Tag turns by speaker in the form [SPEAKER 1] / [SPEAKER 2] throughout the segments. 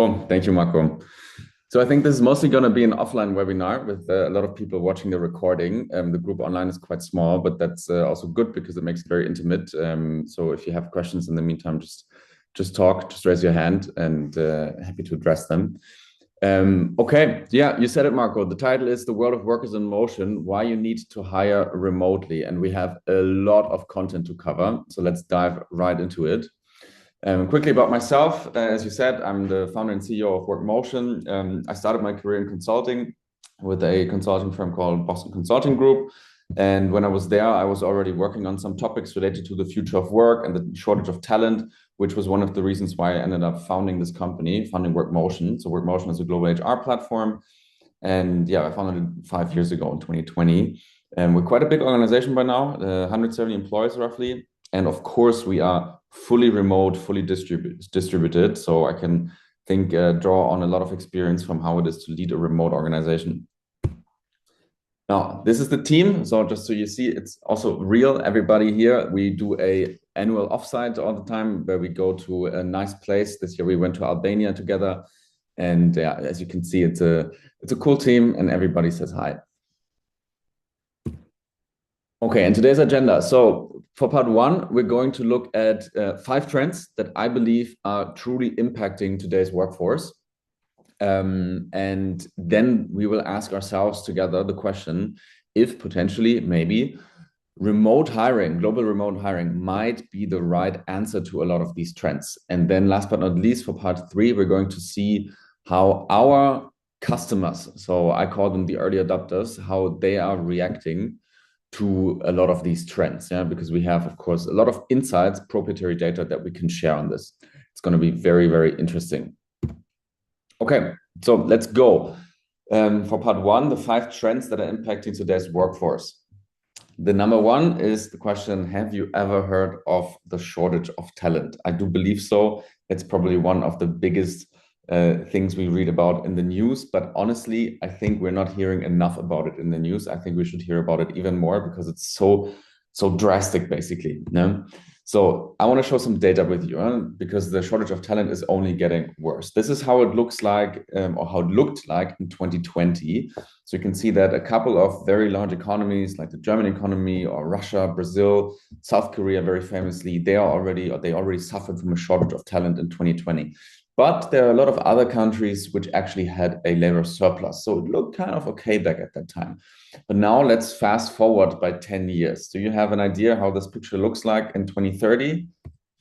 [SPEAKER 1] Oh, thank you, Marco. So I think this is mostly going to be an offline webinar with a lot of people watching the recording. The group online is quite small, but that's also good because it makes it very intimate. So if you have questions in the meantime, just talk, just raise your hand, and happy to address them. Okay, yeah, you said it, Marco. The title is "The World of Work is in Motion: Why You Need to Hire Remotely," and we have a lot of content to cover. So let's dive right into it. Quickly about myself, as you said, I'm the founder and CEO of Workmotion. I started my career in consulting with a consulting firm called Boston Consulting Group. And when I was there, I was already working on some topics related to the future of work and the shortage of talent, which was one of the reasons why I ended up founding this company, founding Workmotion. So Workmotion is a global HR platform. And yeah, I founded it 5 years ago in 2020. And we're quite a big organization by now, 170 employees roughly. And of course, we are fully remote, fully distributed. So I can draw on a lot of experience from how it is to lead a remote organization. Now, this is the team. So just so you see, it's also real. Everybody here, we do a annual offsite all the time where we go to a nice place. This year we went to Albania together. And yeah, as you can see, it's a cool team and everybody says hi. Okay, and today's agenda. So for part one, we're going to look at 5 trends that I believe are truly impacting today's workforce. And then we will ask ourselves together the question if potentially maybe remote hiring, global remote hiring might be the right answer to a lot of these trends. And then last but not least, for part 3, we're going to see how our customers, so I call them the early adopters, how they are reacting to a lot of these trends, because we have, of course, a lot of insights, proprietary data that we can share on this. It's going to be very, very interesting. Okay, so let's go. For part 1, the 5 trends that are impacting today's workforce. The number 1 is the question, have you ever heard of the shortage of talent? I do believe so. It's probably one of the biggest things we read about in the news, but honestly, I think we're not hearing enough about it in the news. I think we should hear about it even more because it's so drastic, basically. So I want to show some data with you because the shortage of talent is only getting worse. This is how it looks like, or how it looked like in 2020. So you can see that a couple of very large economies like the German economy or Russia, Brazil, South Korea, very famously, they already suffered from a shortage of talent in 2020. But there are a lot of other countries which actually had a labor surplus. So it looked kind of okay back at that time. But now let's fast forward by 10 years. Do you have an idea how this picture looks like in 2030?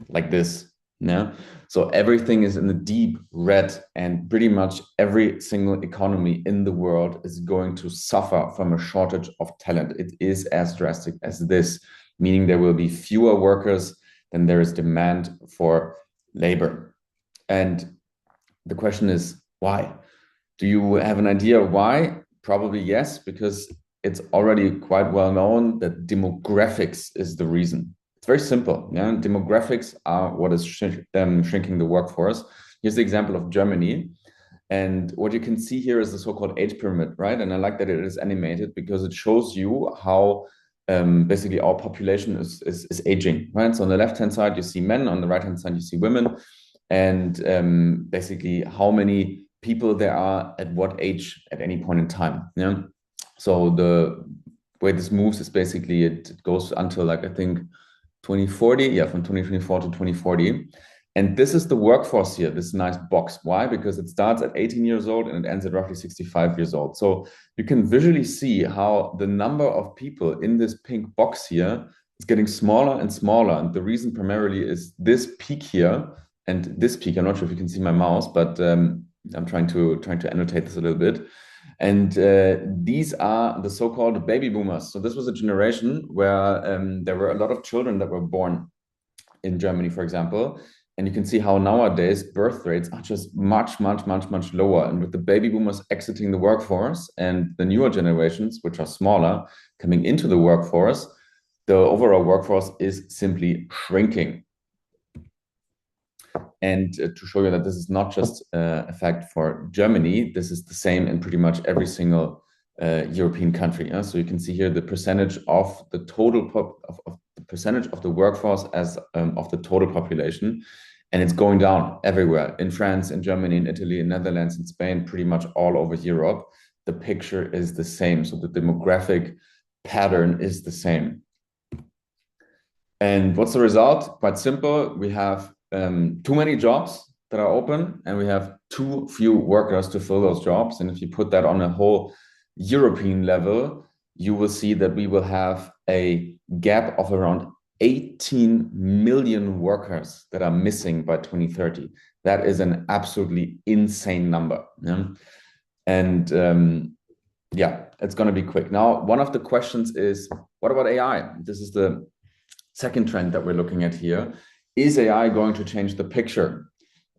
[SPEAKER 1] Like this. Yeah. So everything is in the deep red, and pretty much every single economy in the world is going to suffer from a shortage of talent. It is as drastic as this, meaning there will be fewer workers than there is demand for labor. And the question is, why? Do you have an idea why? Probably yes, because it's already quite well known that demographics is the reason. It's very simple. Yeah? Demographics are what is shrinking the workforce. Here's the example of Germany. And what you can see here is the so-called age pyramid, right? And I like that it is animated because it shows you how basically our population is aging, right? So on the left-hand side, you see men. On the right-hand side, you see women. And basically how many people there are at what age at any point in time. Yeah. So the way this moves is basically it goes until like I think 2040. Yeah, from 2024 to 2040. And this is the workforce here, this nice box. Why? Because it starts at 18 years old and it ends at roughly 65 years old. So you can visually see how the number of people in this pink box here is getting smaller and smaller. And the reason primarily is this peak here. And this peak, I'm not sure if you can see my mouse, but I'm trying to annotate this a little bit. And these are the so-called baby boomers. So this was a generation where there were a lot of children that were born in Germany, for example. And you can see how nowadays birth rates are just much, much, much, much lower. And with the baby boomers exiting the workforce and the newer generations, which are smaller, coming into the workforce, the overall workforce is simply shrinking. And to show you that this is not just a fact for Germany, this is the same in pretty much every single European country. So you can see here the percentage of the total of the percentage of the workforce as of the total population. And it's going down everywhere in France, in Germany, in Italy, in Netherlands, in Spain, pretty much all over Europe. The picture is the same. So the demographic pattern is the same. And what's the result? Quite simple. We have too many jobs that are open, and we have too few workers to fill those jobs. And if you put that on a whole European level, you will see that we will have a gap of around 18 million workers that are missing by 2030. That is an absolutely insane number. Yeah? And yeah, it's going to be quick. Now, one of the questions is, what about AI? This is the second trend that we're looking at here. Is AI going to change the picture?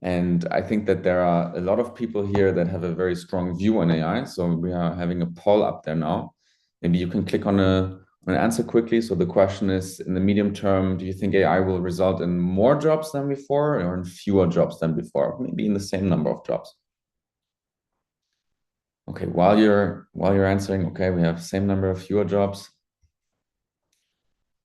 [SPEAKER 1] And I think that there are a lot of people here that have a very strong view on AI. So we are having a poll up there now. Maybe you can click on an answer quickly. So the question is, in the medium term, do you think AI will result in more jobs than before or in fewer jobs than before? Maybe in the same number of jobs. Okay, while you're answering, okay, we have same number of fewer jobs.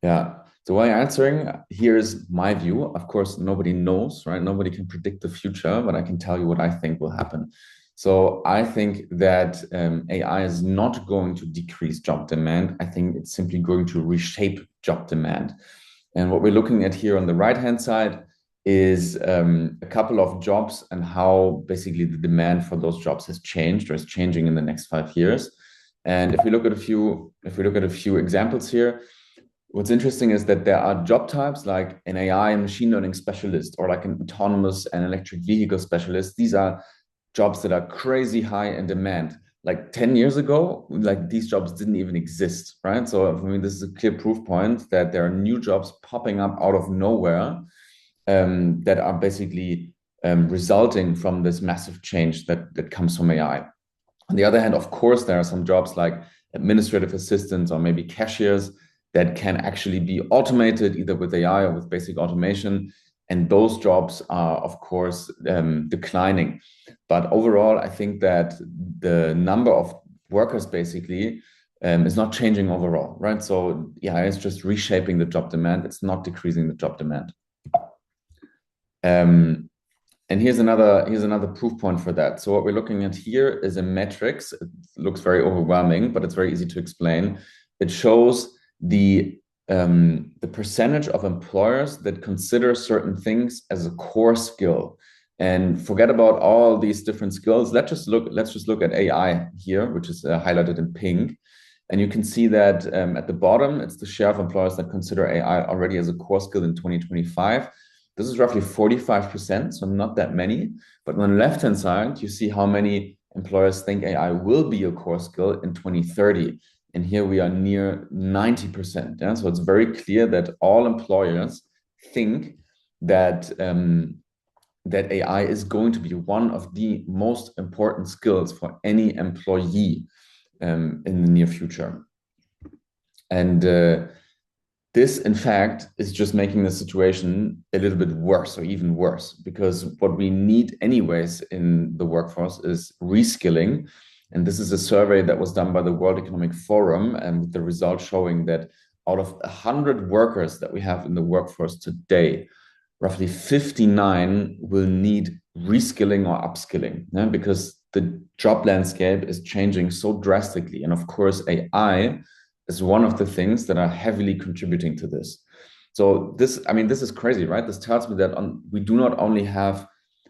[SPEAKER 1] Yeah. So while you're answering, here's my view. Of course, nobody knows, right? Nobody can predict the future, but I can tell you what I think will happen. So I think that AI is not going to decrease job demand. I think it's simply going to reshape job demand. And what we're looking at here on the right-hand side is a couple of jobs and how basically the demand for those jobs has changed or is changing in the next 5 years. And if we look at a few examples here, what's interesting is that there are job types like an AI and machine learning specialist or like an autonomous and electric vehicle specialist. These are jobs that are crazy high in demand. Like 10 years ago, like these jobs didn't even exist, right? So I mean, this is a clear proof point that there are new jobs popping up out of nowhere that are basically resulting from this massive change that comes from AI. On the other hand, of course, there are some jobs like administrative assistants or maybe cashiers that can actually be automated either with AI or with basic automation. And those jobs are, of course, declining. But overall, I think that the number of workers basically is not changing overall, right? So yeah, it's just reshaping the job demand. It's not decreasing the job demand. And here's another proof point for that. So what we're looking at here is a matrix. It looks very overwhelming, but it's very easy to explain. It shows the percentage of employers that consider certain things as a core skill, and forget about all these different skills. Let's just look at AI here, which is highlighted in pink, and you can see that at the bottom, it's the share of employers that consider AI already as a core skill in 2025. This is roughly 45%, so not that many. But on the left-hand side, you see how many employers think AI will be a core skill in 2030. And here we are near 90%. Yeah? So it's very clear that all employers think that, that AI is going to be one of the most important skills for any employee in the near future. And this, in fact, is just making the situation a little bit worse or even worse, because what we need anyways in the workforce is reskilling. And this is a survey that was done by the World Economic Forum, and with the results showing that out of 100 workers that we have in the workforce today, roughly 59 will need reskilling or upskilling, yeah? Because the job landscape is changing so drastically. And of course, AI is one of the things that are heavily contributing to this. So this is crazy, right? This tells me that we do not only have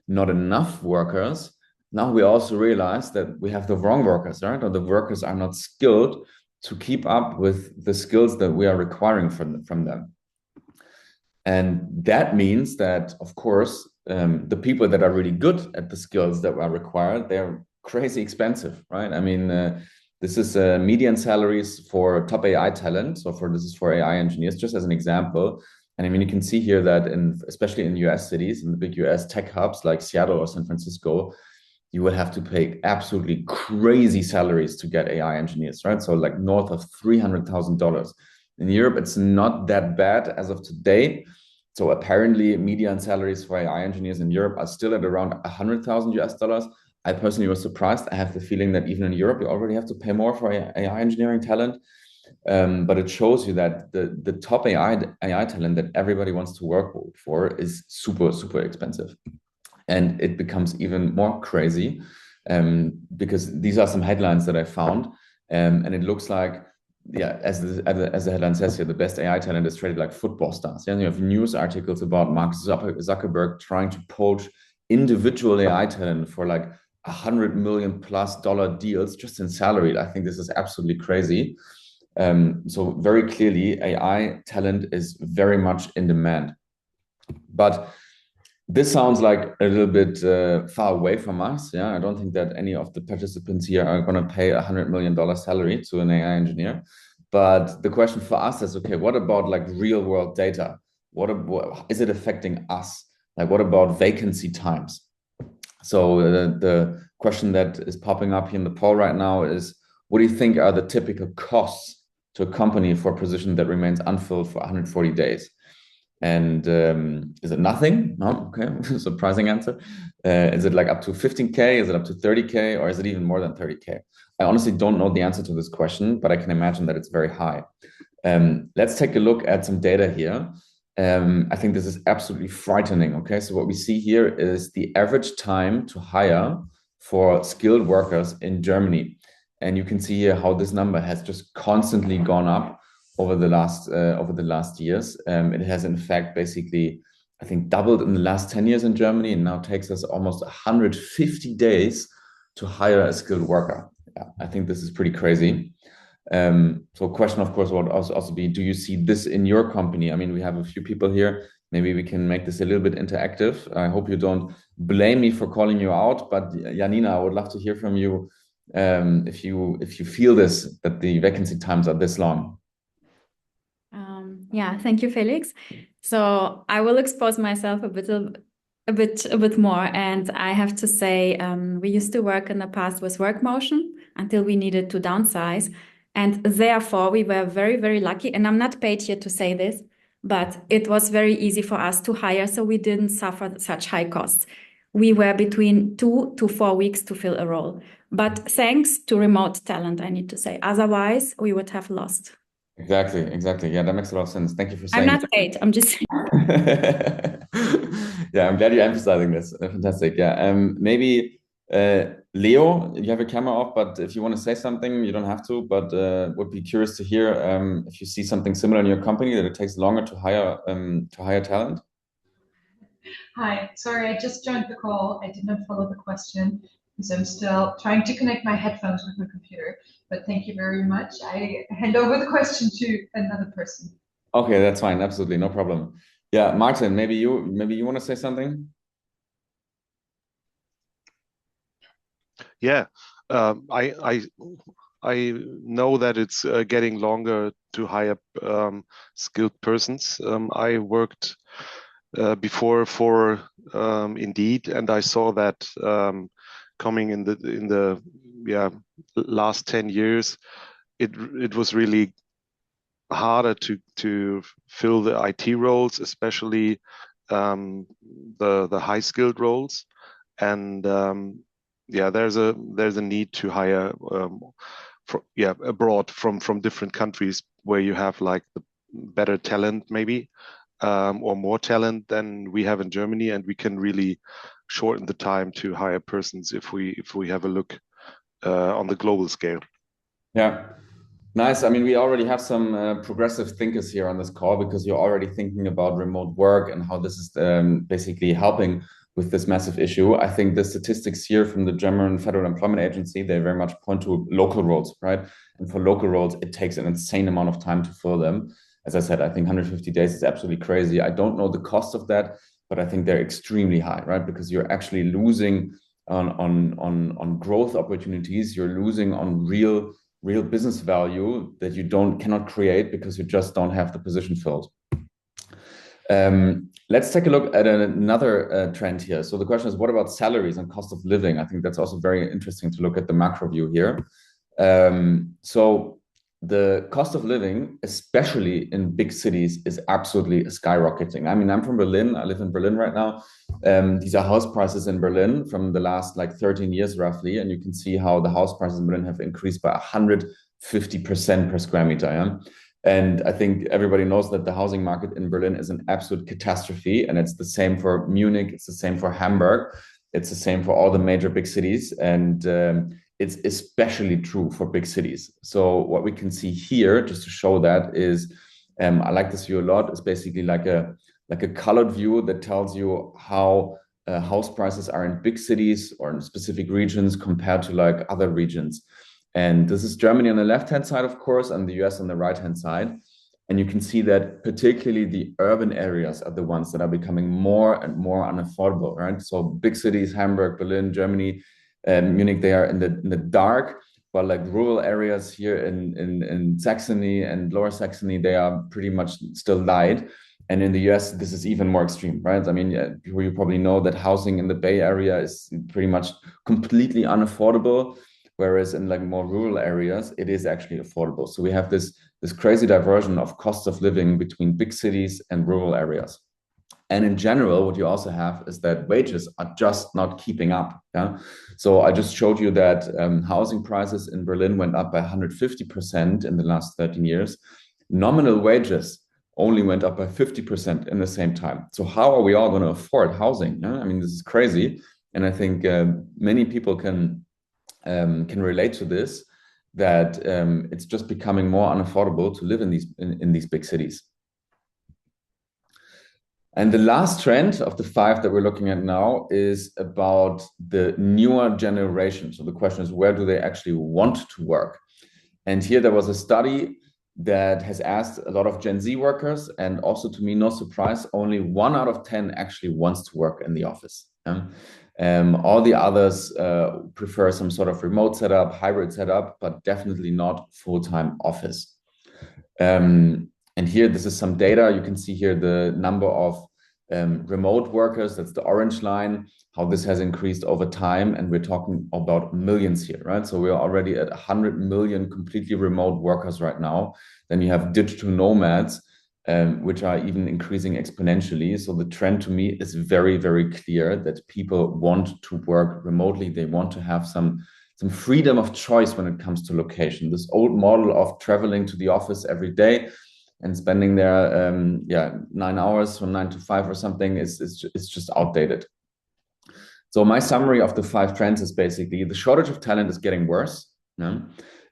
[SPEAKER 1] not enough workers, now we also realize that we have the wrong workers, right? Or the workers are not skilled to keep up with the skills that we are requiring from them. And that means that, of course, the people that are really good at the skills that are required, they're crazy expensive, right? I mean, this is median salaries for top AI talent. So this is for AI engineers, just as an example. And I mean, you can see here that especially in US cities, in the big US tech hubs like Seattle or San Francisco, you will have to pay absolutely crazy salaries to get AI engineers, right? So like north of $300,000. In Europe, it's not that bad as of today. So apparently median salaries for AI engineers in Europe are still at around 100,000 US dollars. I personally was surprised. I have the feeling that even in Europe, you already have to pay more for AI engineering talent. But it shows you that the top AI talent that everybody wants to work for is super, super expensive. And it becomes even more crazy because these are some headlines that I found. And it looks like, yeah, as the headline says here, the best AI talent is traded like football stars. Yeah, and you have news articles about Mark Zuckerberg trying to poach individual AI talent for like $100 million+ deals just in salary. I think this is absolutely crazy. So very clearly, AI talent is very much in demand. But this sounds like a little bit far away from us. Yeah, I don't think that any of the participants here are going to pay $100 million salary to an AI engineer. But the question for us is, okay, what about like real world data? What is it affecting us? Like, what about vacancy times? So the question that is popping up here in the poll right now is, what do you think are the typical costs to a company for a position that remains unfilled for 140 days? And is it nothing? No, okay, surprising answer. Is it like up to 15K? Is it up to 30K? Or is it even more than 30K? I honestly don't know the answer to this question, but I can imagine that it's very high. Let's take a look at some data here. I think this is absolutely frightening. Okay, so what we see here is the average time to hire for skilled workers in Germany. And you can see here how this number has just constantly gone up over the last years. It has in fact basically, I think, doubled in the last 10 years in Germany, and now takes us almost 150 days to hire a skilled worker. Yeah, I think this is pretty crazy. So question, of course, would also be, do you see this in your company? I mean, we have a few people here. Maybe we can make this a little bit interactive. I hope you don't blame me for calling you out, but Janina, I would love to hear from you if you feel this, that the vacancy times are this long.
[SPEAKER 2] Yeah, thank you, Felix. So I will expose myself a bit more, and I have to say, we used to work in the past with Workmotion until we needed to downsize, and therefore we were very, very lucky. And I'm not paid here to say this, but it was very easy for us to hire, so we didn't suffer such high costs. We were between 2 to 4 weeks to fill a role, but thanks to remote talent, I need to say. Otherwise, we would have lost.
[SPEAKER 1] Exactly. Yeah, that makes a lot of sense. Thank you for saying
[SPEAKER 2] I'm not paid. I'm just saying.
[SPEAKER 1] Yeah, I'm glad you're emphasizing this. Fantastic. Yeah. Maybe Leo, you have your camera off, but if you want to say something, you don't have to, but would be curious to hear if you see something similar in your company, that it takes longer to hire talent.
[SPEAKER 3] Hi, sorry, I just joined the call. I did not follow the question because I'm still trying to connect my headphones with my computer. But thank you very much. I hand over the question to another person.
[SPEAKER 1] Okay, that's fine. Absolutely, no problem. Yeah, Martin, maybe you want to say something?
[SPEAKER 4] Yeah, I know that it's getting longer to hire skilled persons. I worked before for Indeed, and I saw that coming in the last 10 years, it was really harder to fill the IT roles, especially the high skilled roles, and there's a need to hire abroad from different countries where you have like the better talent maybe, or more talent than we have in Germany, and we can really shorten the time to hire persons if we have a look on the global scale.
[SPEAKER 1] Yeah. Nice. I mean, we already have some progressive thinkers here on this call, because you're already thinking about remote work and how this is basically helping with this massive issue. I think the statistics here from the German Federal Employment Agency, they very much point to local roles, right? And for local roles, it takes an insane amount of time to fill them. As I said, I think 150 days is absolutely crazy. I don't know the cost of that, but I think they're extremely high, right? Because you're actually losing on growth opportunities. You're losing on real business value that you cannot create because you just don't have the position filled. Let's take a look at another trend here. So the question is, what about salaries and cost of living? I think that's also very interesting to look at the macro view here. So the cost of living, especially in big cities, is absolutely skyrocketing. I mean, I'm from Berlin. I live in Berlin right now. These are house prices in Berlin from the last like 13 years roughly. And you can see how the house prices in Berlin have increased by 50% per square meter. Yeah? And I think everybody knows that the housing market in Berlin is an absolute catastrophe. And it's the same for Munich. It's the same for Hamburg. It's the same for all the major big cities. And it's especially true for big cities. So what we can see here, just to show that, is I like this view a lot. It's basically like a colored view that tells you how house prices are in big cities or in specific regions compared to like other regions. And this is Germany on the left-hand side, of course, and the US on the right-hand side. And you can see that particularly the urban areas are the ones that are becoming more and more unaffordable, right? So big cities, Hamburg, Berlin, Germany, Munich, they are in the dark, but like rural areas here in Saxony and Lower Saxony, they are pretty much still light. And in the US, this is even more extreme, right? I mean, you probably know that housing in the Bay Area is pretty much completely unaffordable, whereas in like more rural areas, it is actually affordable. So we have this crazy diversion of cost of living between big cities and rural areas. And in general, what you also have is that wages are just not keeping up. Yeah? So I just showed you that housing prices in Berlin went up by 150% in the last 13 years. Nominal wages only went up by 50% in the same time. So how are we all going to afford housing? Yeah? I mean, this is crazy. And I think many people can relate to this, that it's just becoming more unaffordable to live in these big cities. And the last trend of the 5 that we're looking at now is about the newer generation. So the question is, where do they actually want to work? And here there was a study that has asked a lot of Gen Z workers, and also to me, no surprise, only 1 out of 10 actually wants to work in the office. All the others prefer some sort of remote setup, hybrid setup, but definitely not full-time office. And here, this is some data. You can see here the number of remote workers. That's the orange line, how this has increased over time. And we're talking about millions here, right? So we're already at 100 million completely remote workers right now. Then you have digital nomads, which are even increasing exponentially. So the trend to me is very, very clear that people want to work remotely. They want to have some freedom of choice when it comes to location. This old model of traveling to the office every day and spending there 9 hours from 9 to 5 or something is just outdated. So my summary of the 5 trends is basically the shortage of talent is getting worse.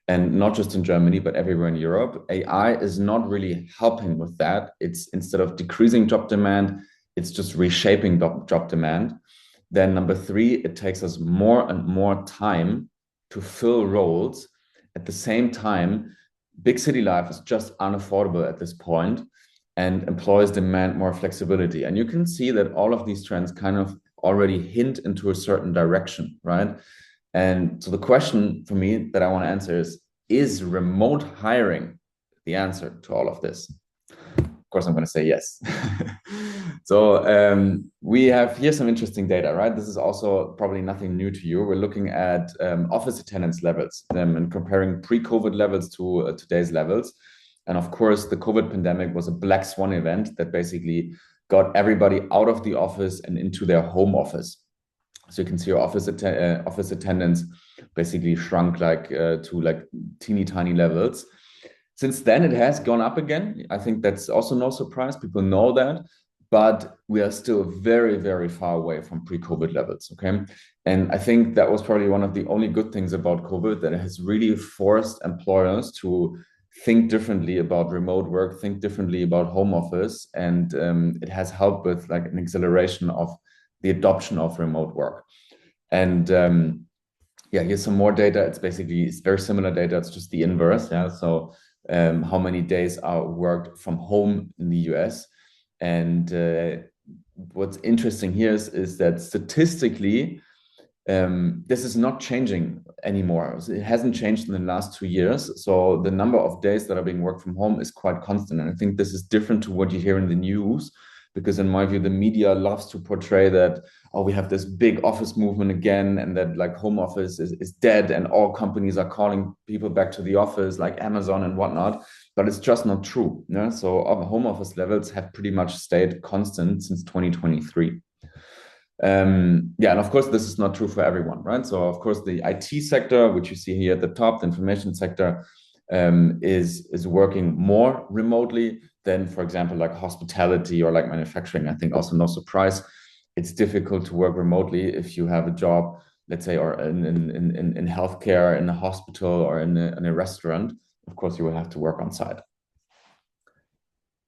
[SPEAKER 1] And not just in Germany, but everywhere in Europe. AI is not really helping with that. It's, instead of decreasing job demand, it's just reshaping job demand. Then number 3, it takes us more and more time to fill roles. At the same time, big city life is just unaffordable at this point, and employers demand more flexibility. And you can see that all of these trends kind of already hint into a certain direction, right? And so the question for me that I want to answer is remote hiring the answer to all of this? Of course, I'm going to say yes. So we have here some interesting data, right? This is also probably nothing new to you. We're looking at office attendance levels and comparing pre-COVID levels to today's levels. And of course, the COVID pandemic was a black swan event that basically got everybody out of the office and into their home office. So you can see your office attendance basically shrunk to like teeny tiny levels. Since then, it has gone up again. I think that's also no surprise. People know that, but we are still very, very far away from pre-COVID levels, okay? And I think that was probably one of the only good things about COVID, that it has really forced employers to think differently about remote work, think differently about home office, and it has helped with like an acceleration of the adoption of remote work. And here's some more data. It's very similar data. It's just the inverse. Yeah. So how many days are worked from home in the US? And what's interesting here is that statistically, this is not changing anymore. It hasn't changed in the last 2 years. So the number of days that are being worked from home is quite constant. And I think this is different to what you hear in the news, because in my view, the media loves to portray that, oh, we have this big office movement again, and that like home office is dead and all companies are calling people back to the office, like Amazon and whatnot. But it's just not true. Yeah? So home office levels have pretty much stayed constant since 2023. And of course, this is not true for everyone, right? So of course, the IT sector, which you see here at the top, the information sector, is working more remotely than, for example, like hospitality or like manufacturing. I think also no surprise, it's difficult to work remotely if you have a job, let's say, or in healthcare, in a hospital, or in a restaurant. Of course, you will have to work on site.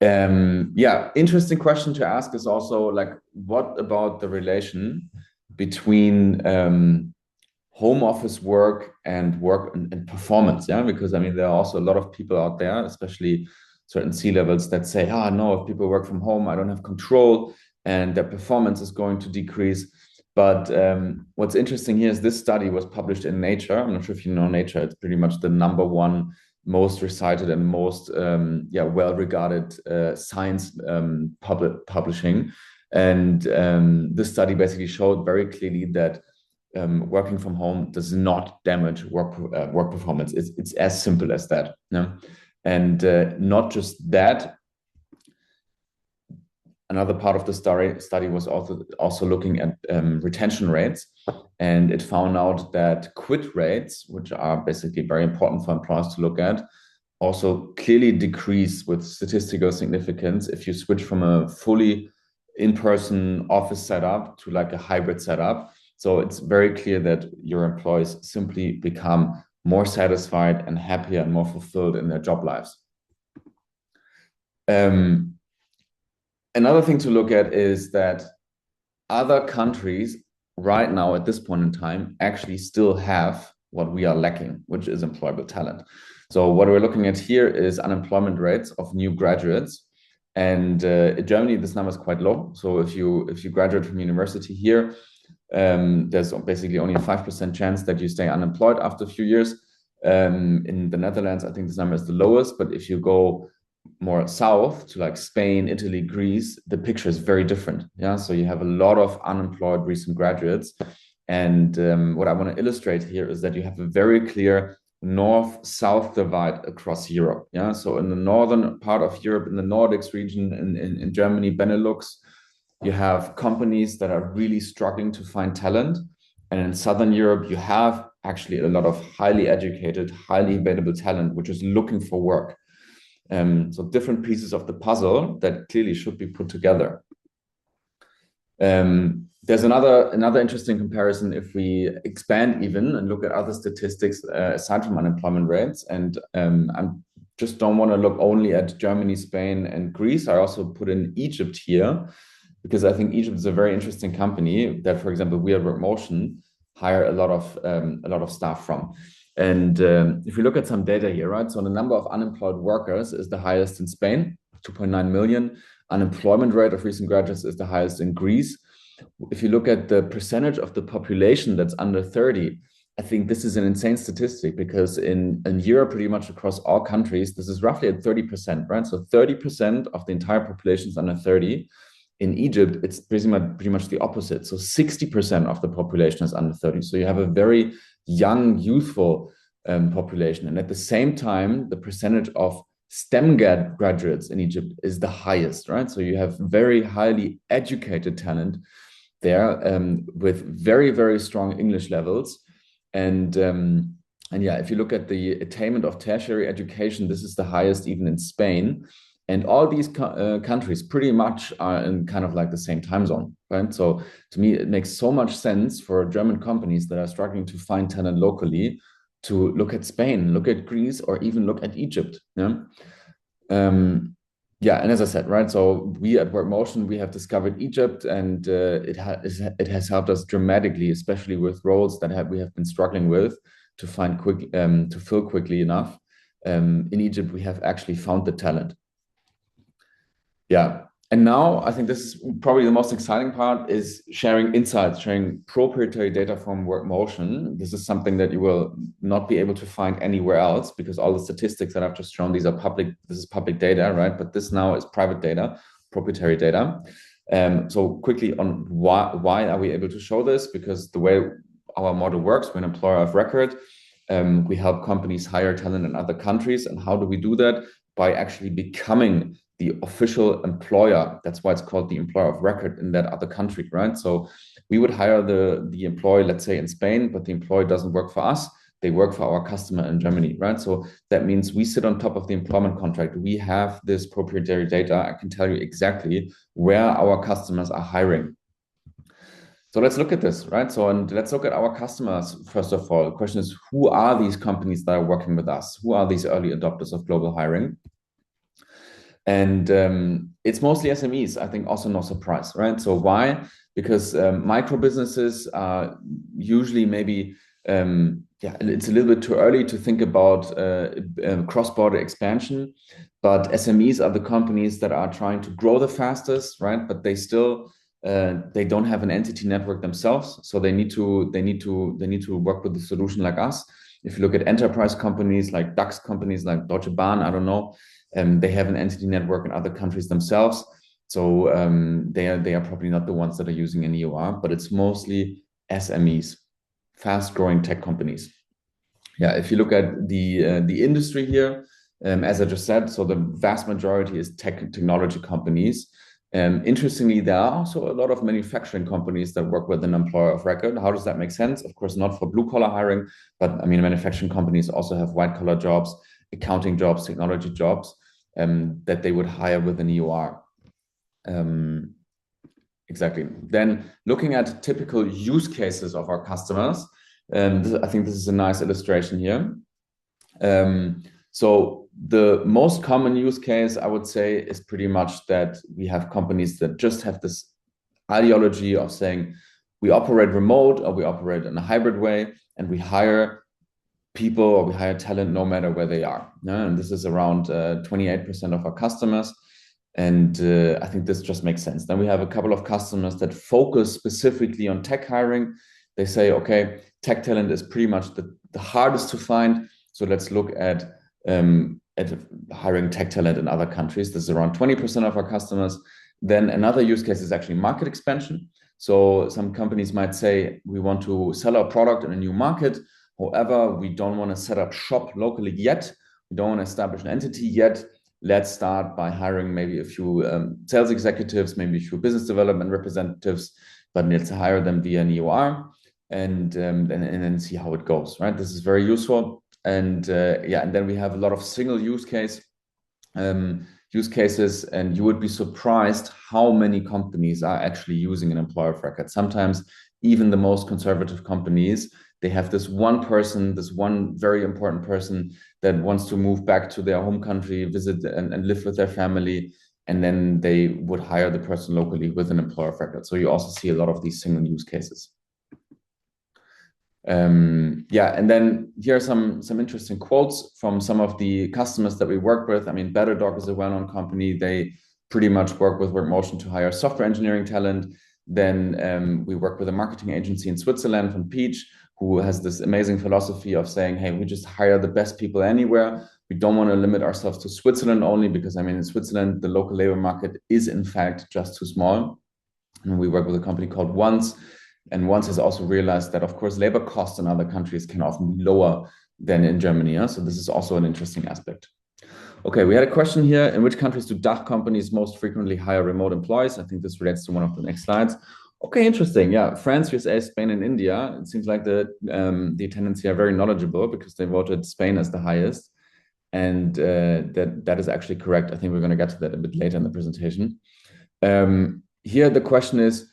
[SPEAKER 1] Yeah, interesting question to ask is also like, what about the relation between home office work and work and performance? Yeah, because I mean, there are also a lot of people out there, especially certain C-levels, that say, ah, no, if people work from home, I don't have control and their performance is going to decrease. But what's interesting here is this study was published in Nature. I'm not sure if you know Nature. It's pretty much the #1 most recited and most well-regarded science publishing. And this study basically showed very clearly that working from home does not damage work performance. It's as simple as that. No? And not just that. Another part of the study was also looking at retention rates, and it found out that quit rates, which are basically very important for employers to look at, also clearly decrease with statistical significance if you switch from a fully in-person office setup to like a hybrid setup. So it's very clear that your employees simply become more satisfied and happier and more fulfilled in their job lives. Another thing to look at is that other countries right now at this point in time actually still have what we are lacking, which is employable talent. So what we're looking at here is unemployment rates of new graduates. And in Germany, this number is quite low. So if you graduate from university here, there's basically only a 5% chance that you stay unemployed after a few years. In the Netherlands, I think this number is the lowest. But if you go more south to like Spain, Italy, Greece, the picture is very different. Yeah, so you have a lot of unemployed recent graduates. And what I want to illustrate here is that you have a very clear north-south divide across Europe. Yeah, so in the northern part of Europe, in the Nordics region, in Germany, Benelux, you have companies that are really struggling to find talent. And in Southern Europe, you have actually a lot of highly educated, highly available talent, which is looking for work. So different pieces of the puzzle that clearly should be put together. There's another interesting comparison if we expand even and look at other statistics aside from unemployment rates. And I just don't want to look only at Germany, Spain, and Greece. I also put in Egypt here because I think Egypt is a very interesting company that, for example, we at Workmotion hire a lot of staff from. And if you look at some data here, right? So the number of unemployed workers is the highest in Spain, 2.9 million. Unemployment rate of recent graduates is the highest in Greece. If you look at the percentage of the population that's under 30, I think this is an insane statistic because in Europe, pretty much across all countries, this is roughly at 30%, right? So 30% of the entire population is under 30. In Egypt, it's pretty much the opposite. So 60% of the population is under 30. So you have a very young, youthful population. And at the same time, the percentage of STEM graduates in Egypt is the highest, right? So you have very highly educated talent there with very, very strong English levels. And yeah, if you look at the attainment of tertiary education, this is the highest even in Spain. And all these countries pretty much are in kind of like the same time zone, right? So to me, it makes so much sense for German companies that are struggling to find talent locally to look at Spain, look at Greece, or even look at Egypt. Yeah, yeah. And as I said, right, so we at Workmotion, we have discovered Egypt, and it has helped us dramatically, especially with roles that we have been struggling with to find to fill quickly enough. In Egypt, we have actually found the talent. Yeah. And now I think this is probably the most exciting part is sharing insights, sharing proprietary data from Workmotion. This is something that you will not be able to find anywhere else because all the statistics that I've just shown, these are public, this is public data, right? But this now is private data, proprietary data. So quickly on why are we able to show this? Because the way our model works, we're an employer of record. We help companies hire talent in other countries. And how do we do that? By actually becoming the official employer. That's why it's called the employer of record in that other country, right? So we would hire the employee, let's say in Spain, but the employee doesn't work for us. they work for our customer in Germany, right? So that means we sit on top of the employment contract. We have this proprietary data. I can tell you exactly where our customers are hiring. So let's look at this, right? So, and let's look at our customers, first of all. The question is, who are these companies that are working with us? Who are these early adopters of global hiring? And it's mostly SMEs, I think, also no surprise, right? So why? Because micro businesses are usually maybe, it's a little bit too early to think about cross-border expansion, but SMEs are the companies that are trying to grow the fastest, right? But they still they don't have an entity network themselves, so they need to work with a solution like us. If you look at enterprise companies like DAX companies like Deutsche Bahn, I don't know, they have an entity network in other countries themselves, so they are probably not the ones that are using an EOR, but it's mostly SMEs, fast-growing tech companies. Yeah, if you look at the industry here, as I just said, so the vast majority is technology companies. Interestingly, there are also a lot of manufacturing companies that work with an employer of record. How does that make sense? Of course, not for blue-collar hiring, but I mean, manufacturing companies also have white-collar jobs, accounting jobs, technology jobs that they would hire with an EOR. Exactly. Then looking at typical use cases of our customers, I think this is a nice illustration here. So the most common use case, I would say, is pretty much that we have companies that just have this ideology of saying we operate remote or we operate in a hybrid way, and we hire people or we hire talent no matter where they are. And this is around 28% of our customers. And I think this just makes sense. Then we have a couple of customers that focus specifically on tech hiring. They say, okay, tech talent is pretty much the hardest to find. So let's look at hiring tech talent in other countries. This is around 20% of our customers. Then another use case is actually market expansion. So some companies might say, we want to sell our product in a new market. However, we don't want to set up shop locally yet. We don't want to establish an entity yet. Let's start by hiring maybe a few sales executives, maybe a few business development representatives, but let's hire them via an EOR and then see how it goes, right? This is very useful. And and then we have a lot of single use cases, and you would be surprised how many companies are actually using an employer of record. Sometimes even the most conservative companies, they have this one person, this one very important person that wants to move back to their home country, visit and live with their family, and then they would hire the person locally with an employer of record. So you also see a lot of these single use cases. And then here are some interesting quotes from some of the customers that we work with. I mean, Datadog is a well-known company. They pretty much work with Workmotion to hire software engineering talent. Then we work with a marketing agency in Switzerland from Peach, who has this amazing philosophy of saying, hey, we just hire the best people anywhere. We don't want to limit ourselves to Switzerland only, because I mean, in Switzerland, the local labor market is in fact just too small. And we work with a company called Once. And Once has also realized that, of course, labor costs in other countries can often be lower than in Germany. So this is also an interesting aspect. Okay, we had a question here. In which countries do DACH companies most frequently hire remote employees? I think this relates to one of the next slides. Okay, interesting. Yeah, France, USA, Spain, and India. It seems like the attendants here are very knowledgeable because they voted Spain as the highest. And that is actually correct. I think we're going to get to that a bit later in the presentation. Here, the question is,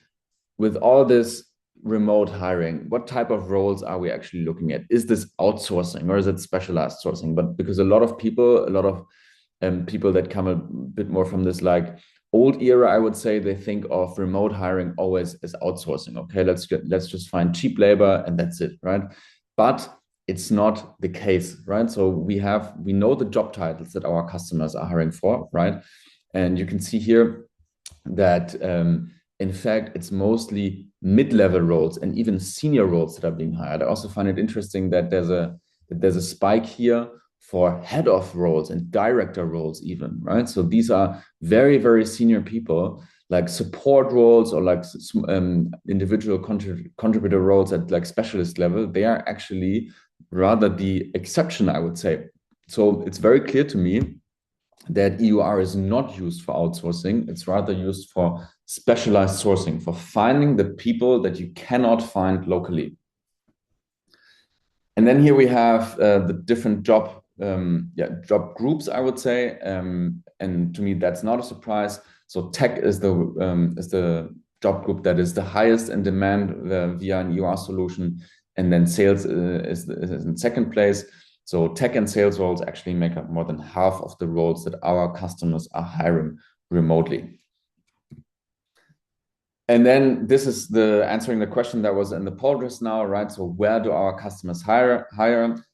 [SPEAKER 1] with all this remote hiring, what type of roles are we actually looking at? Is this outsourcing or is it specialized sourcing? But because a lot of people that come a bit more from this like old era, I would say, they think of remote hiring always as outsourcing. Okay, let's just find cheap labor and that's it, right? But it's not the case, right? So we know the job titles that our customers are hiring for, right? And you can see here that in fact, it's mostly mid-level roles and even senior roles that are being hired. I also find it interesting that there's a spike here for head of roles and director roles even, right? So these are very, very senior people, like support roles or like individual contributor roles at like specialist level. They are actually rather the exception, I would say. So it's very clear to me that EUR is not used for outsourcing. It's rather used for specialized sourcing, for finding the people that you cannot find locally. And then here we have the different job groups, I would say. And to me, that's not a surprise. So tech is the job group that is the highest in demand via an EOR solution. And then sales is in second place. So tech and sales roles actually make up more than half of the roles that our customers are hiring remotely. And then this is answering the question that was in the poll just now, right? So where do our customers hire?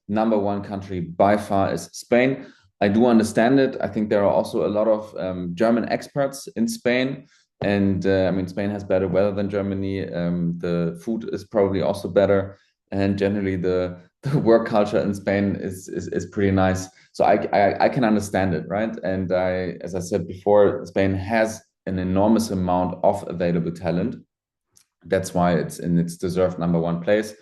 [SPEAKER 1] Number one country by far is Spain. I do understand it. I think there are also a lot of German experts in Spain. And I mean, Spain has better weather than Germany. The food is probably also better. And generally the work culture in Spain is pretty nice. So I can understand it, right? And as I said before, Spain has an enormous amount of available talent. That's why it's in its deserved number one place.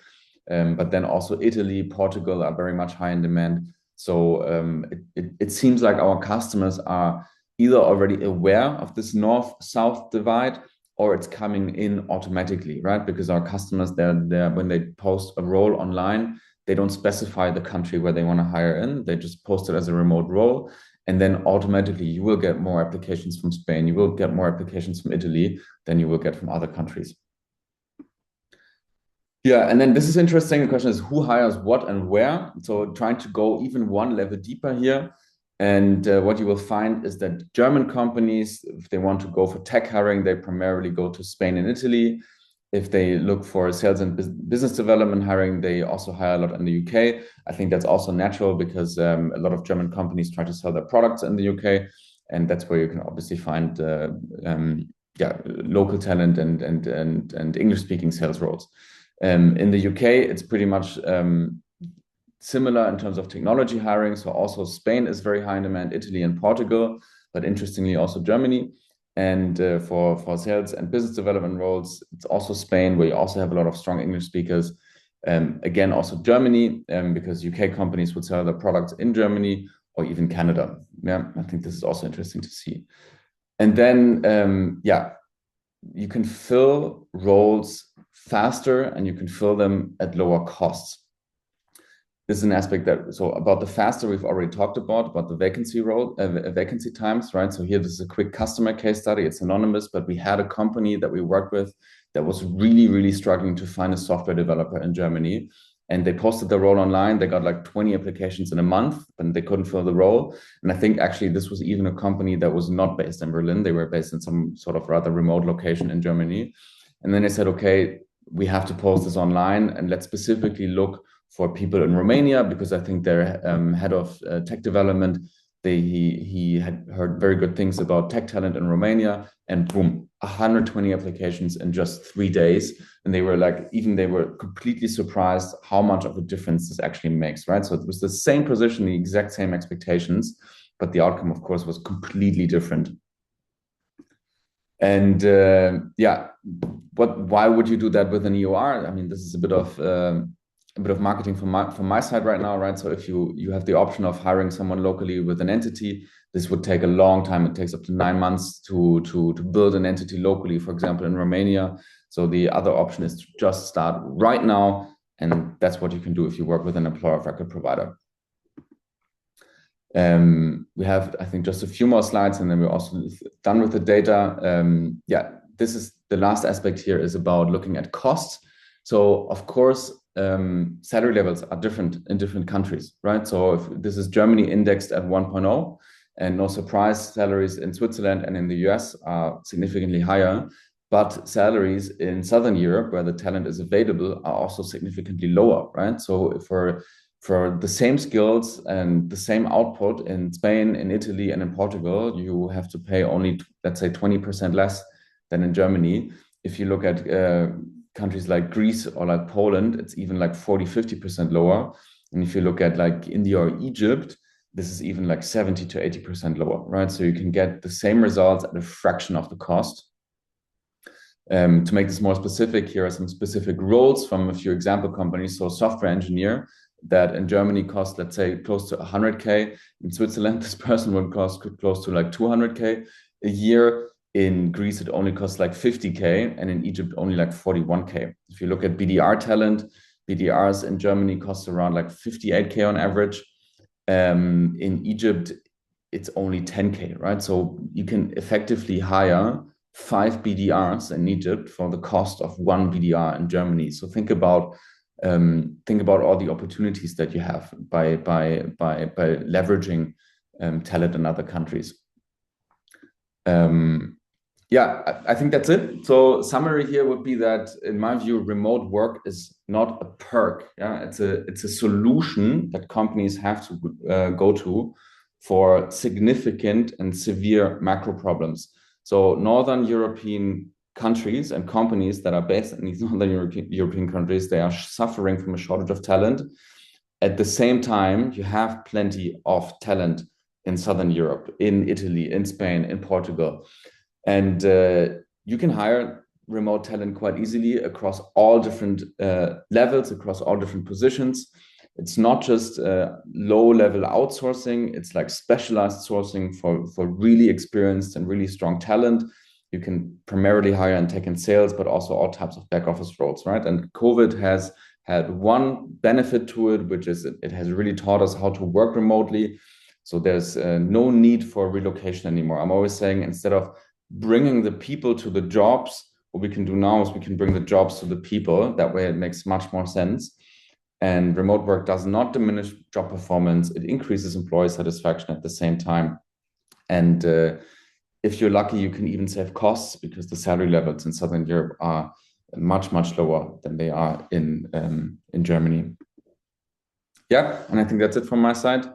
[SPEAKER 1] But then also Italy, Portugal are very much high in demand. So it seems like our customers are either already aware of this north-south divide, or it's coming in automatically, right? Because our customers, they're when they post a role online, they don't specify the country where they want to hire in. They just post it as a remote role. And then automatically you will get more applications from Spain. You will get more applications from Italy than you will get from other countries. Yeah, and then this is interesting. The question is who hires what and where. So trying to go even one level deeper here. And what you will find is that German companies, if they want to go for tech hiring, they primarily go to Spain and Italy. If they look for sales and business development hiring, they also hire a lot in the UK. I think that's also natural because a lot of German companies try to sell their products in the UK. And that's where you can obviously find local talent and English-speaking sales roles. In the UK, it's pretty much similar in terms of technology hiring. So also Spain is very high in demand, Italy and Portugal, but interestingly also Germany. And for sales and business development roles, it's also Spain, where you also have a lot of strong English speakers. Again, also Germany, because UK companies would sell their products in Germany or even Canada. Yeah, I think this is also interesting to see. And then, you can fill roles faster and you can fill them at lower costs. This is an aspect so about the faster we've already talked about the vacancy times, right? So here, this is a quick customer case study. It's anonymous, but we had a company that we worked with that was really, really struggling to find a software developer in Germany. And they posted the role online. They got like 20 applications in a month, and they couldn't fill the role. And I think actually this was even a company that was not based in Berlin. They were based in some sort of rather remote location in Germany. And then they said, okay, we have to post this online and let's specifically look for people in Romania, because I think their head of tech development, he had heard very good things about tech talent in Romania, and boom, 120 applications in just 3 days. And they were completely surprised how much of a difference this actually makes, right? So it was the same position, the exact same expectations, but the outcome, of course, was completely different. And why would you do that with an EOR? I mean, this is a bit of marketing from my side right now, right? So if you have the option of hiring someone locally with an entity, this would take a long time. It takes up to 9 months to build an entity locally, for example, in Romania. So the other option is to just start right now, and that's what you can do if you work with an employer of record provider. We have, I think, just a few more slides, and then we're also done with the data. This is the last aspect here is about looking at costs. So of course, salary levels are different in different countries, right? So if this is Germany indexed at 1.0, and no surprise, salaries in Switzerland and in the US are significantly higher, but salaries in Southern Europe, where the talent is available, are also significantly lower, right? So for the same skills and the same output in Spain, in Italy, and in Portugal, you have to pay only, let's say, 20% less than in Germany. If you look at countries like Greece or like Poland, it's even like 40-50% lower. And if you look at like India or Egypt, this is even like 70 to 80% lower, right? So you can get the same results at a fraction of the cost. To make this more specific, here are some specific roles from a few example companies. So software engineer that in Germany costs, let's say, close to 100K. In Switzerland, this person would cost close to like 200K a year. In Greece, it only costs like 50K, and in Egypt, only like 41K. If you look at BDR talent, BDRs in Germany cost around like 58K on average. In Egypt, it's only 10K, right? So you can effectively hire 5 BDRs in Egypt for the cost of 1 BDR in Germany. So think about all the opportunities that you have by leveraging talent in other countries. Yeah, I think that's it. So summary here would be that, in my view, remote work is not a perk. Yeah, it's a solution that companies have to go to for significant and severe macro problems. So Northern European countries and companies that are based in these Northern European countries, they are suffering from a shortage of talent. At the same time, you have plenty of talent in Southern Europe, in Italy, in Spain, in Portugal. And you can hire remote talent quite easily across all different levels, across all different positions. It's not just low-level outsourcing. It's like specialized sourcing for really experienced and really strong talent. You can primarily hire in tech and sales, but also all types of back office roles, right? And COVID has had one benefit to it, which is it has really taught us how to work remotely. So there's no need for relocation anymore. I'm always saying, instead of bringing the people to the jobs, what we can do now is we can bring the jobs to the people. That way it makes much more sense. And remote work does not diminish job performance. It increases employee satisfaction at the same time. And if you're lucky, you can even save costs, because the salary levels in Southern Europe are much, much lower than they are in Germany. Yeah, and I think that's it from my side.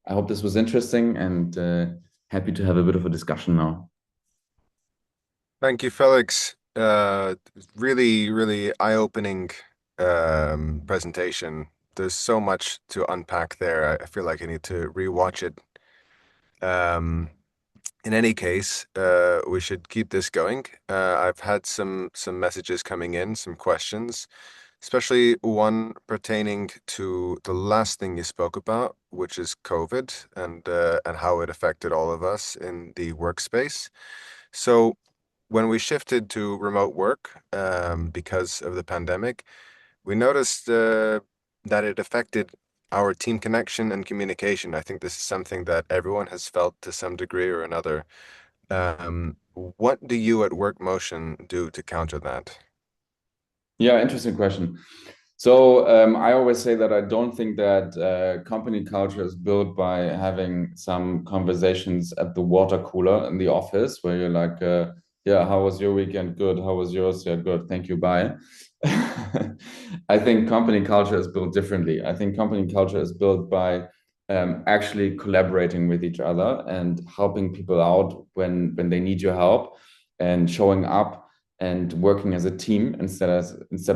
[SPEAKER 1] I hope this was interesting, and happy to have a bit of a discussion now.
[SPEAKER 5] Thank you, Felix. Really, really eye-opening presentation. There's so much to unpack there. I feel like I need to rewatch it. In any case, we should keep this going. I've had some messages coming in, some questions, especially one pertaining to the last thing you spoke about, which is COVID and how it affected all of us in the workspace. So when we shifted to remote work because of the pandemic, we noticed that it affected our team connection and communication. I think this is something that everyone has felt to some degree or another. What do you at Workmotion do to counter that?
[SPEAKER 1] Yeah, interesting question. So I always say that I don't think that company culture is built by having some conversations at the water cooler in the office where you're like, yeah, how was your weekend? Good. How was yours? Yeah, good. Thank you. Bye. I think company culture is built differently. I think company culture is built by actually collaborating with each other and helping people out when they need your help, and showing up and working as a team instead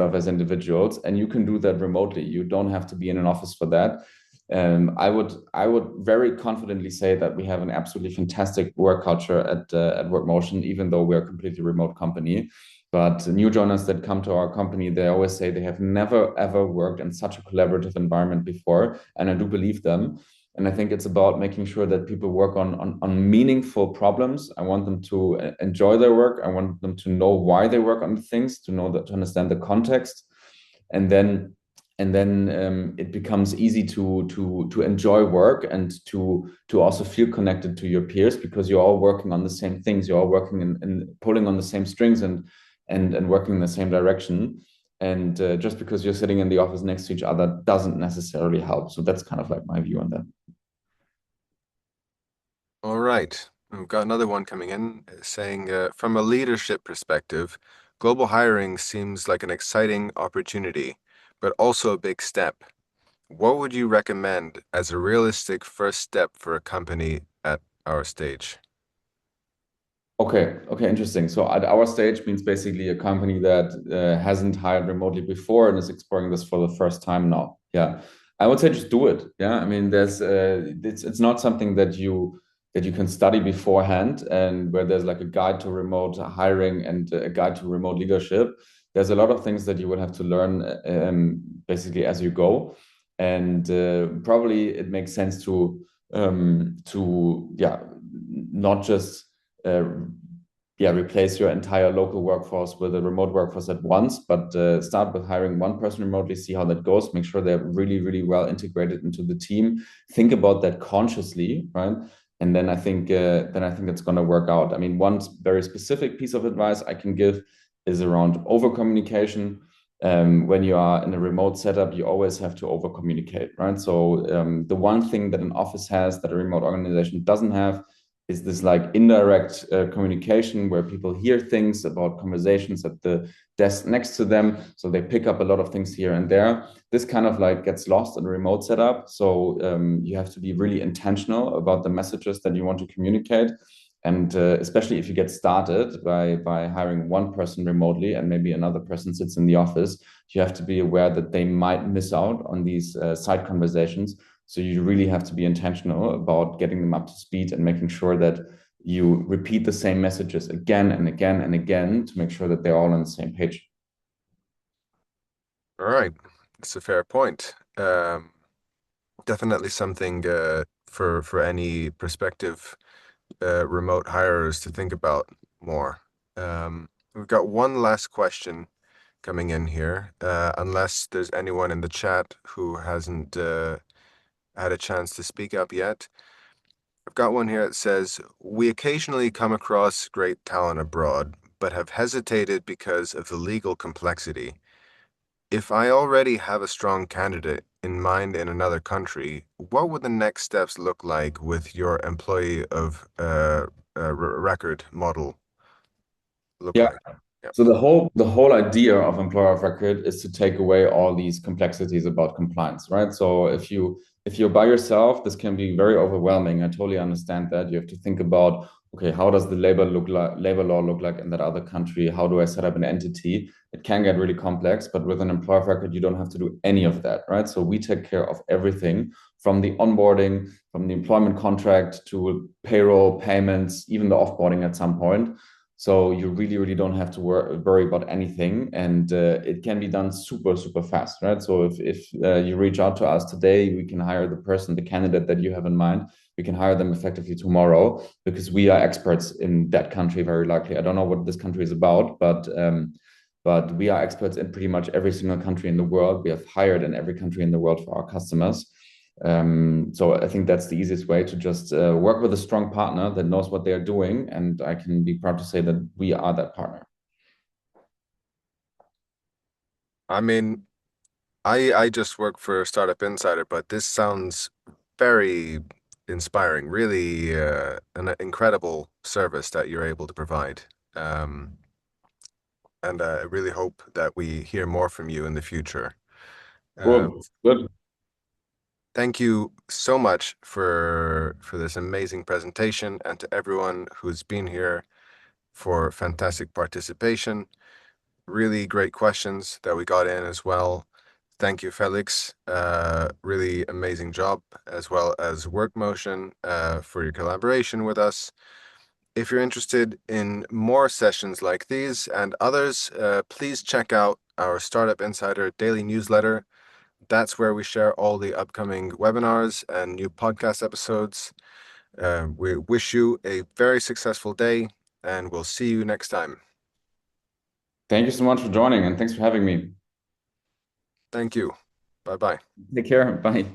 [SPEAKER 1] of as individuals. And you can do that remotely. You don't have to be in an office for that. I would very confidently say that we have an absolutely fantastic work culture at Workmotion, even though we're a completely remote company. But new joiners that come to our company, they always say they have never, ever worked in such a collaborative environment before. And I do believe them. And I think it's about making sure that people work on meaningful problems. I want them to enjoy their work. I want them to know why they work on things, to understand the context. And then it becomes easy to enjoy work and to also feel connected to your peers, because you're all working on the same things. You're all working and pulling on the same strings and working in the same direction. And just because you're sitting in the office next to each other doesn't necessarily help. So that's kind of like my view on that.
[SPEAKER 5] All right. We've got another one coming in saying, from a leadership perspective, global hiring seems like an exciting opportunity, but also a big step. What would you recommend as a realistic first step for a company at our stage?
[SPEAKER 1] Okay, interesting. So at our stage means basically a company that hasn't hired remotely before and is exploring this for the first time now. Yeah, I would say just do it. Yeah, I mean, there's it's not something that you can study beforehand, and where there's like a guide to remote hiring and a guide to remote leadership. There's a lot of things that you will have to learn basically as you go, and probably it makes sense to not just replace your entire local workforce with a remote workforce at once, but start with hiring one person remotely, see how that goes, make sure they're really, really well integrated into the team. Think about that consciously, right? And then I think that's going to work out. I mean, one very specific piece of advice I can give is around over communication. When you are in a remote setup, you always have to over communicate, right? So the one thing that an office has that a remote organization doesn't have is this like indirect communication where people hear things about conversations at the desk next to them. So they pick up a lot of things here and there. This kind of like gets lost in a remote setup. So you have to be really intentional about the messages that you want to communicate. And especially if you get started by hiring one person remotely and maybe another person sits in the office, you have to be aware that they might miss out on these side conversations. So you really have to be intentional about getting them up to speed and making sure that you repeat the same messages again and again and again to make sure that they're all on the same page.
[SPEAKER 5] All right, that's a fair point. Definitely something for any prospective remote hirers to think about more. We've got one last question coming in here, unless there's anyone in the chat who hasn't had a chance to speak up yet. I've got one here that says, we occasionally come across great talent abroad, but have hesitated because of the legal complexity. If I already have a strong candidate in mind in another country, what would the next steps look like with your employee of record model look
[SPEAKER 1] Yeah.
[SPEAKER 5] like? Yeah.
[SPEAKER 1] So the whole idea of employer of record is to take away all these complexities about compliance, right? So if you're by yourself, this can be very overwhelming. I totally understand that. You have to think about, okay, how does the labor law look like in that other country? How do I set up an entity? It can get really complex, but with an employer of record, you don't have to do any of that, right? So we take care of everything from the onboarding, from the employment contract to payroll, payments, even the offboarding at some point. So you really, really don't have to worry about anything, and it can be done super, super fast, right? So if you reach out to us today, we can hire the person, the candidate that you have in mind. We can hire them effectively tomorrow because we are experts in that country, very likely. I don't know what this country is about, but we are experts in pretty much every single country in the world. We have hired in every country in the world for our customers. So I think that's the easiest way to just work with a strong partner that knows what they're doing. And I can be proud to say that we are that partner.
[SPEAKER 5] I mean, I just work for Startup Insider, but this sounds very inspiring, really an incredible service that you're able to provide. And I really hope that we hear more from you in the future.
[SPEAKER 1] Cool. Good.
[SPEAKER 5] Thank you so much for this amazing presentation, and to everyone who's been here for fantastic participation. Really great questions that we got in as well. Thank you, Felix. Really amazing job, as well as Workmotion for your collaboration with us. If you're interested in more sessions like these and others, please check out our Startup Insider daily newsletter. That's where we share all the upcoming webinars and new podcast episodes. We wish you a very successful day, and we'll see you next time.
[SPEAKER 1] Thank you so much for joining, and thanks for having me.
[SPEAKER 5] Thank you. Bye-bye.
[SPEAKER 1] Take care. Bye.